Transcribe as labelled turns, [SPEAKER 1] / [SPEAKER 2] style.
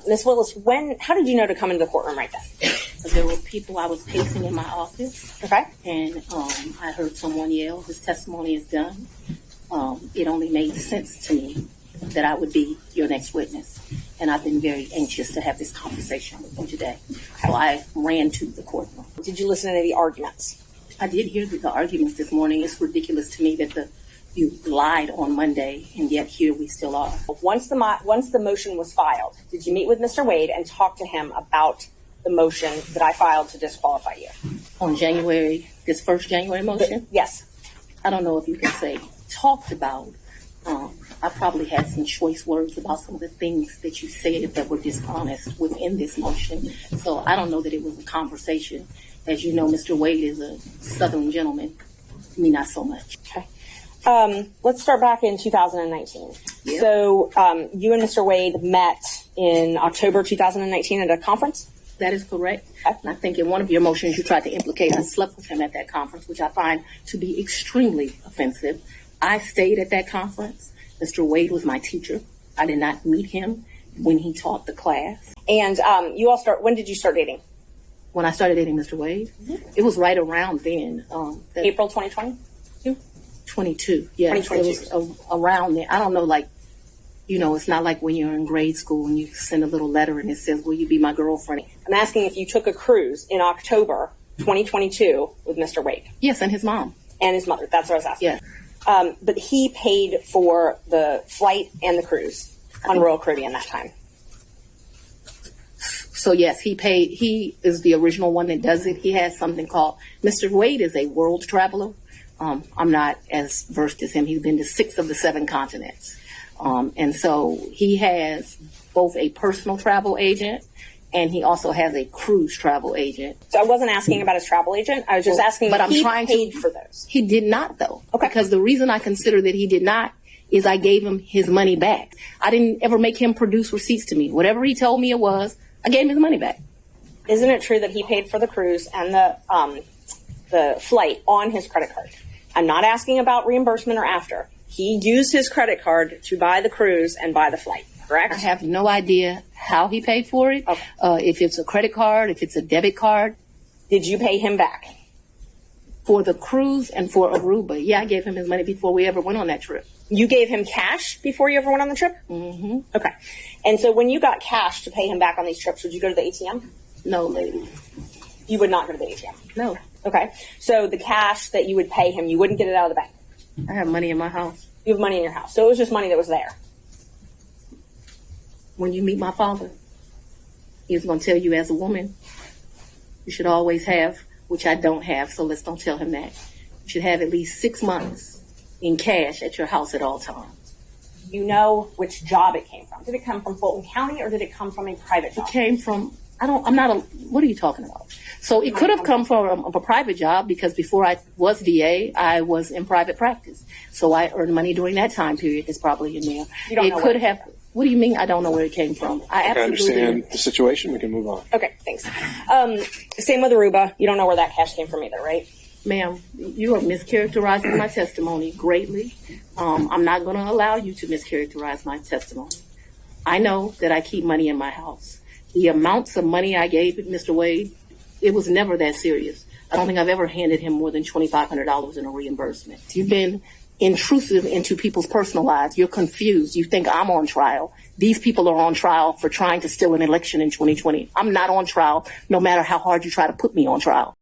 [SPEAKER 1] Ms. Willis, how did you know to come into the courtroom right then?
[SPEAKER 2] There were people I was pacing in my office.
[SPEAKER 1] Okay.
[SPEAKER 2] And I heard someone yell, "His testimony is done." It only made sense to me that I would be your next witness. And I've been very anxious to have this conversation with you today. So I ran to the courtroom.
[SPEAKER 1] Did you listen to any of the arguments?
[SPEAKER 2] I did hear the arguments this morning. It's ridiculous to me that you lied on Monday, and yet here we still are.
[SPEAKER 1] Once the motion was filed, did you meet with Mr. Wade and talk to him about the motion that I filed to disqualify you?
[SPEAKER 2] On this first January motion?
[SPEAKER 1] Yes.
[SPEAKER 2] I don't know if you can say talked about. I probably had some choice words about some of the things that you said that were dishonest within this motion. So I don't know that it was a conversation. As you know, Mr. Wade is a Southern gentleman. Me, not so much.
[SPEAKER 1] Okay. Let's start back in 2019.
[SPEAKER 2] Yep.
[SPEAKER 1] So you and Mr. Wade met in October 2019 at a conference?
[SPEAKER 2] That is correct. And I think in one of your motions you tried to implicate I slept with him at that conference, which I find to be extremely offensive. I stayed at that conference. Mr. Wade was my teacher. I did not meet him when he taught the class.
[SPEAKER 1] And when did you start dating?
[SPEAKER 2] When I started dating Mr. Wade? Mm-hmm. It was right around then.
[SPEAKER 1] April 2020?
[SPEAKER 2] 22. Yes,
[SPEAKER 1] 2022.
[SPEAKER 2] It was around there. I don't know, it's not like when you're in grade school and you send a little letter and it says, "Will you be my girlfriend?"
[SPEAKER 1] I'm asking if you took a cruise in October 2022 with Mr. Wade.
[SPEAKER 2] Yes, and his mom.
[SPEAKER 1] And his mother. That's what I was asking.
[SPEAKER 2] Yes.
[SPEAKER 1] But he paid for the flight and the cruise on Royal Caribbean that time.
[SPEAKER 2] So yes, he paid. He is the original one that does it. He has something called, Mr. Wade is a world traveler. I'm not as versed as him. He's been to 6 of the 7 continents. And so he has both a personal travel agent and he also has a cruise travel agent.
[SPEAKER 1] So I wasn't asking about his travel agent. I was just asking if he paid for those.
[SPEAKER 2] He did not, though.
[SPEAKER 1] Okay.
[SPEAKER 2] Because the reason I consider that he did not is I gave him his money back. I didn't ever make him produce receipts to me. Whatever he told me it was, I gave him his money back.
[SPEAKER 1] Isn't it true that he paid for the cruise and the flight on his credit card? I'm not asking about reimbursement or after. He used his credit card to buy the cruise and buy the flight, correct?
[SPEAKER 2] I have no idea how he paid for it.
[SPEAKER 1] Okay.
[SPEAKER 2] If it's a credit card, if it's a debit card.
[SPEAKER 1] Did you pay him back?
[SPEAKER 2] For the cruise and for Aruba. Yeah, I gave him his money before we ever went on that trip.
[SPEAKER 1] You gave him cash before you ever went on the trip?
[SPEAKER 2] Mm-hmm.
[SPEAKER 1] Okay. And so when you got cash to pay him back on these trips, would you go to the ATM?
[SPEAKER 2] No, lady.
[SPEAKER 1] You would not go to the ATM?
[SPEAKER 2] No.
[SPEAKER 1] Okay. So the cash that you would pay him, you wouldn't get it out of the bank?
[SPEAKER 2] I have money in my house.
[SPEAKER 1] You have money in your house. So it was just money that was there?
[SPEAKER 2] When you meet my father, he's going to tell you as a woman, you should always have, which I don't have, so let's don't tell him that. You should have at least 6 months in cash at your house at all times.
[SPEAKER 1] You know which job it came from. Did it come from Fulton County or did it come from a private job?
[SPEAKER 2] It came from, what are you talking about? So it could have come from a private job because before I was DA, I was in private practice. So I earned money during that time period. It's probably in there.
[SPEAKER 1] You don't know
[SPEAKER 2] could have. What do you mean I don't know where it came from?
[SPEAKER 3] I understand the situation. We can move on.
[SPEAKER 1] Okay, thanks. Same with Aruba. You don't know where that cash came from either, right?
[SPEAKER 2] Ma'am, you are mischaracterizing my testimony greatly. I'm not going to allow you to mischaracterize my testimony. I know that I keep money in my house. The amounts of money I gave Mr. Wade, it was never that serious. I don't think I've ever handed him more than $2,500 in a reimbursement. You've been intrusive into people's personal lives. You're confused. You think I'm on trial. These people are on trial for trying to steal an election in 2020. I'm not on trial, no matter how hard you try to put me on trial.